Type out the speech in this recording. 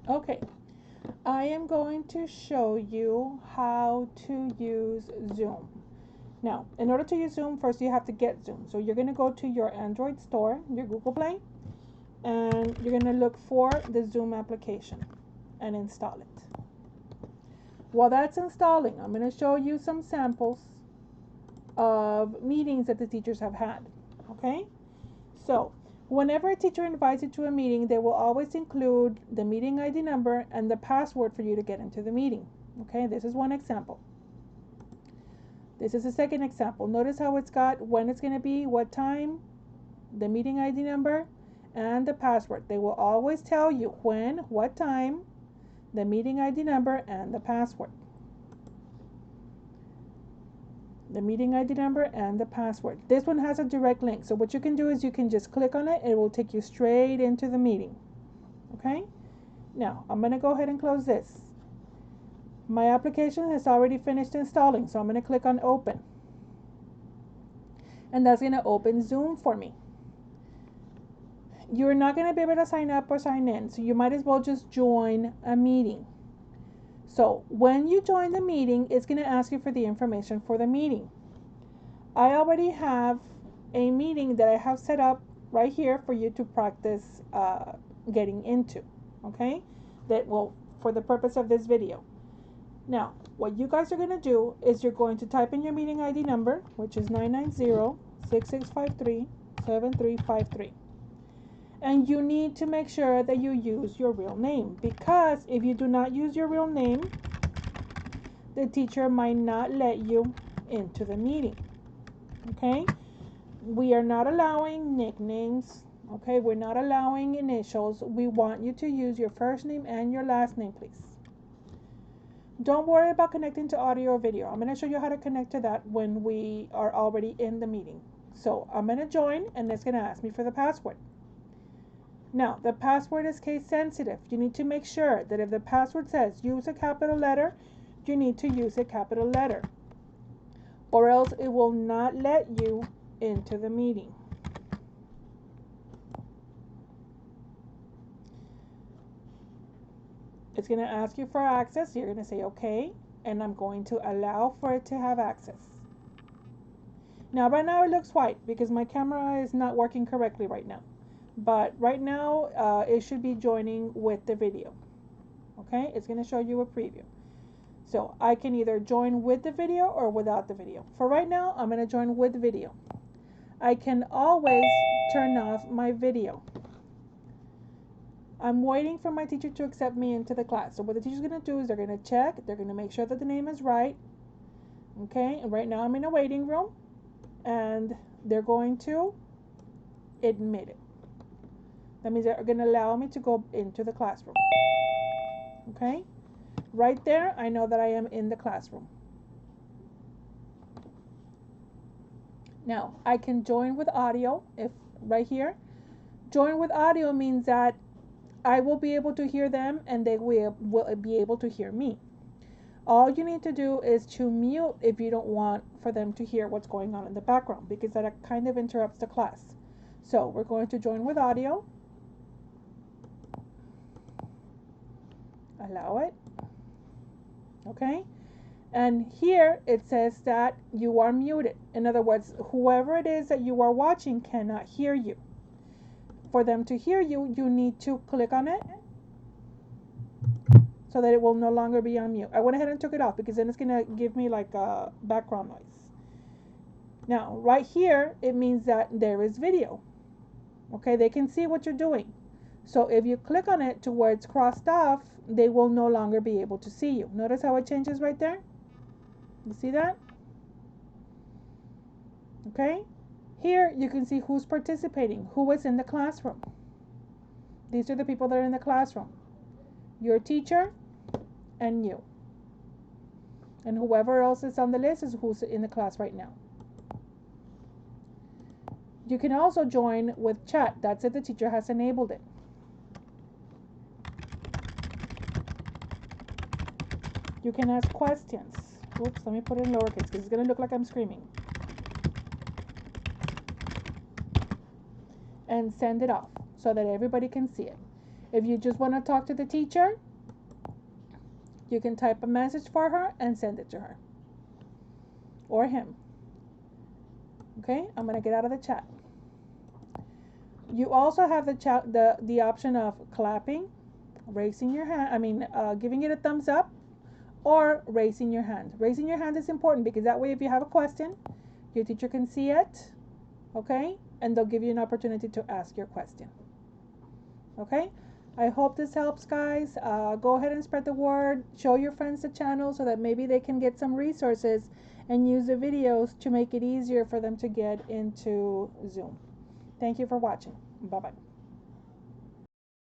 Okay, I am going to show you how to use Zoom. Now, in order to use Zoom, first you have to get Zoom. So you're going to go to your Android store, your Google Play, and you're going to look for the Zoom application and install it. While that's installing, I'm going to show you some samples of meetings that the teachers have had. Okay? So, whenever a teacher invites you to a meeting, they will always include the meeting ID number and the password for you to get into the meeting. Okay, this is one example. This is a second example. Notice how it's got when it's going to be, what time, the meeting ID number, and the password. They will always tell you when, what time, the meeting ID number, and the password. The meeting ID number and the password. This one has a direct link. So what you can do is you can just click on it. It will take you straight into the meeting. Okay? Now, I'm going to go ahead and close this. My application has already finished installing, so I'm going to click on Open. And that's going to open Zoom for me. You're not going to be able to sign up or sign in, so you might as well just join a meeting. So when you join the meeting, it's going to ask you for the information for the meeting. I already have a meeting that I have set up right here for you to practice getting into, okay? That will, for the purpose of this video. Now, what you guys are going to do is you're going to type in your meeting ID number, which is 990-6653-7353. And you need to make sure that you use your real name, because if you do not use your real name, the teacher might not let you into the meeting. Okay? We are not allowing nicknames. Okay? We're not allowing initials. We want you to use your first name and your last name, please. Don't worry about connecting to audio or video. I'm going to show you how to connect to that when we are already in the meeting. So I'm going to join, and it's going to ask me for the password. Now, the password is case sensitive. You need to make sure that if the password says use a capital letter, you need to use a capital letter, or else it will not let you into the meeting. It's going to ask you for access. You're going to say okay, and I'm going to allow for it to have access. Now, right now it looks white because my camera is not working correctly right now. But right now, it should be joining with the video. Okay, it's going to show you a preview. So I can either join with the video or without the video. For right now, I'm going to join with video. I can always turn off my video. I'm waiting for my teacher to accept me into the class. So what the teacher's going to do is they're going to check. They're going to make sure that the name is right. Okay, and right now I'm in a waiting room. And they're going to admit it. That means they're going to allow me to go into the classroom. Okay? Right there, I know that I am in the classroom. Now, I can join with audio, if right here. Join with audio means that I will be able to hear them and they will be able to hear me. All you need to do is to mute if you don't want for them to hear what's going on in the background, because that kind of interrupts the class. So we're going to join with audio. Allow it. Okay? And here it says that you are muted. In other words, whoever it is that you are watching cannot hear you. For them to hear you, you need to click on it so that it will no longer be on mute. I went ahead and took it off because then it's going to give me like a background noise. Now, right here, it means that there is video. Okay, they can see what you're doing. So if you click on it to where it's crossed off, they will no longer be able to see you. Notice how it changes right there? You see that? Okay? Here you can see who's participating, who is in the classroom. These are the people that are in the classroom. Your teacher and you. And whoever else is on the list is who's in the class right now. You can also join with chat. That's if the teacher has enabled it. You can ask questions. Oops, let me put it in lowercase because it's going to look like I'm screaming. And send it off so that everybody can see it. If you just want to talk to the teacher, you can type a message for her and send it to her or him. Okay, I'm going to get out of the chat. You also have the option of clapping, raising your hand, giving it a thumbs up, or raising your hand. Raising your hand is important because that way if you have a question, your teacher can see it, okay, and they'll give you an opportunity to ask your question. Okay, I hope this helps, guys. Go ahead and spread the word. Show your friends the channel so that maybe they can get some resources and use the videos to make it easier for them to get into Zoom. Thank you for watching. Bye-bye.